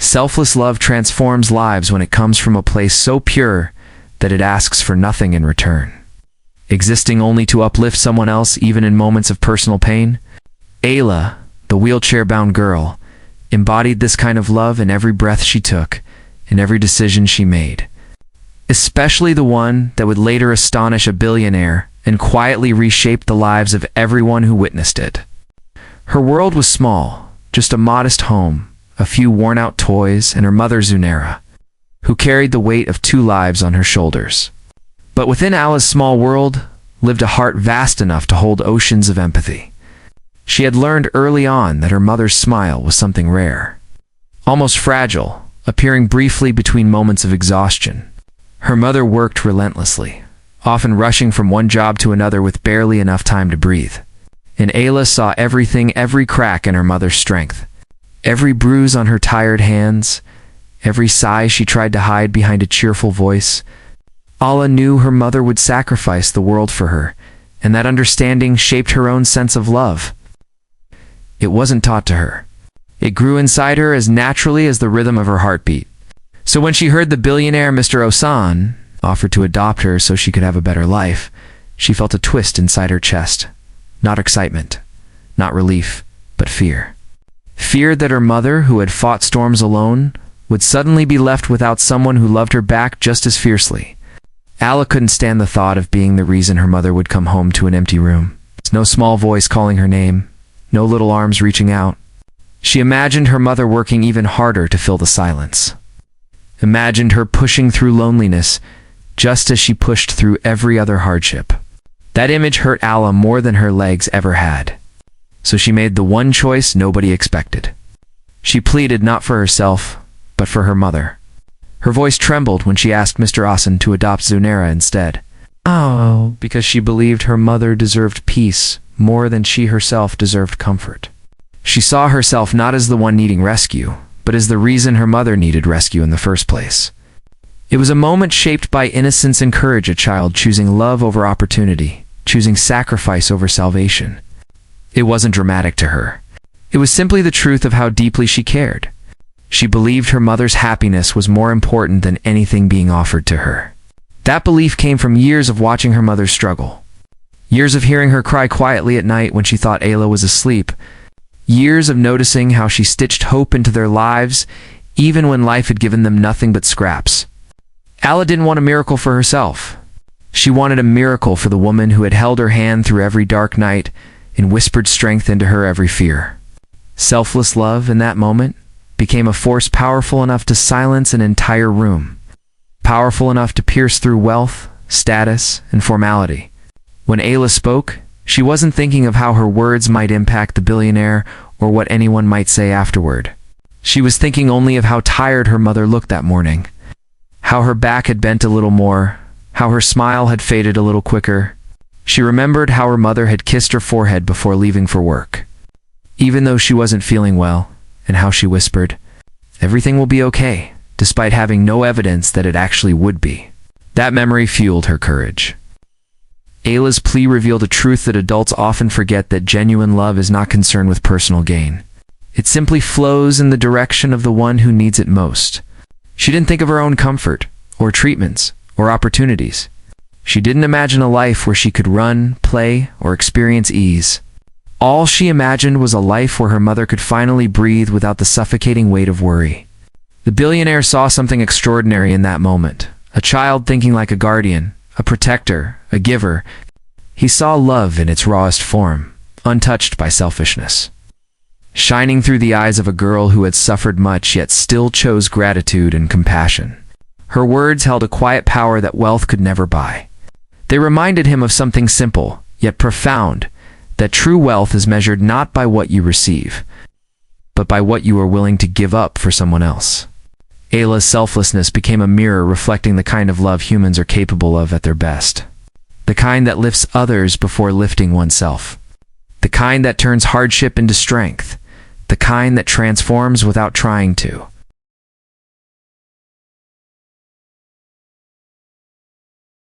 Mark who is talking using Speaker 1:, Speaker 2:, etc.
Speaker 1: Selfless love transforms lives when it comes from a place so pure that it asks for nothing in return, existing only to uplift someone else even in moments of personal pain. Ayla, the wheelchair-bound girl, embodied this kind of love in every breath she took, in every decision she made, especially the one that would later astonish a billionaire and quietly reshape the lives of everyone who witnessed it. Her world was small, just a modest home, a few worn-out toys, and her mother Zunera, who carried the weight of 2 lives on her shoulders. But within Ayla's small world lived a heart vast enough to hold oceans of empathy. She had learned early on that her mother's smile was something rare, almost fragile, appearing briefly between moments of exhaustion. Her mother worked relentlessly, often rushing from one job to another with barely enough time to breathe. And Ayla saw every crack in her mother's strength, every bruise on her tired hands, every sigh she tried to hide behind a cheerful voice. Ayla knew her mother would sacrifice the world for her, and that understanding shaped her own sense of love. It wasn't taught to her. It grew inside her as naturally as the rhythm of her heartbeat. So when she heard the billionaire Mr. Osan offered to adopt her so she could have a better life, she felt a twist inside her chest. Not excitement, not relief, but fear. Fear that her mother, who had fought storms alone, would suddenly be left without someone who loved her back just as fiercely. Ayla couldn't stand the thought of being the reason her mother would come home to an empty room. No small voice calling her name, no little arms reaching out. She imagined her mother working even harder to fill the silence. Imagined her pushing through loneliness just as she pushed through every other hardship. That image hurt Ayla more than her legs ever had. So she made the one choice nobody expected. She pleaded not for herself, but for her mother. Her voice trembled when she asked Mr. Osan to adopt Zunera instead. Oh, because she believed her mother deserved peace more than she herself deserved comfort. She saw herself not as the one needing rescue, but as the reason her mother needed rescue in the first place. It was a moment shaped by innocence and courage, a child choosing love over opportunity, choosing sacrifice over salvation. It wasn't dramatic to her. It was simply the truth of how deeply she cared. She believed her mother's happiness was more important than anything being offered to her. That belief came from years of watching her mother struggle. Years of hearing her cry quietly at night when she thought Ayla was asleep. Years of noticing how she stitched hope into their lives, even when life had given them nothing but scraps. Ayla didn't want a miracle for herself. She wanted a miracle for the woman who had held her hand through every dark night and whispered strength into her every fear. Selfless love, in that moment, became a force powerful enough to silence an entire room, powerful enough to pierce through wealth, status, and formality. When Ayla spoke, she wasn't thinking of how her words might impact the billionaire or what anyone might say afterward. She was thinking only of how tired her mother looked that morning, how her back had bent a little more, how her smile had faded a little quicker. She remembered how her mother had kissed her forehead before leaving for work, even though she wasn't feeling well, and how she whispered, "Everything will be okay," despite having no evidence that it actually would be. That memory fueled her courage. Ayla's plea revealed a truth that adults often forget, that genuine love is not concerned with personal gain. It simply flows in the direction of the one who needs it most. She didn't think of her own comfort, or treatments, or opportunities. She didn't imagine a life where she could run, play, or experience ease. All she imagined was a life where her mother could finally breathe without the suffocating weight of worry. The billionaire saw something extraordinary in that moment. A child thinking like a guardian, a protector, a giver. He saw love in its rawest form, untouched by selfishness, shining through the eyes of a girl who had suffered much yet still chose gratitude and compassion. Her words held a quiet power that wealth could never buy. They reminded him of something simple, yet profound, that true wealth is measured not by what you receive, but by what you are willing to give up for someone else. Ayla's selflessness became a mirror reflecting the kind of love humans are capable of at their best. The kind that lifts others before lifting oneself. The kind that turns hardship into strength. The kind that transforms without trying to.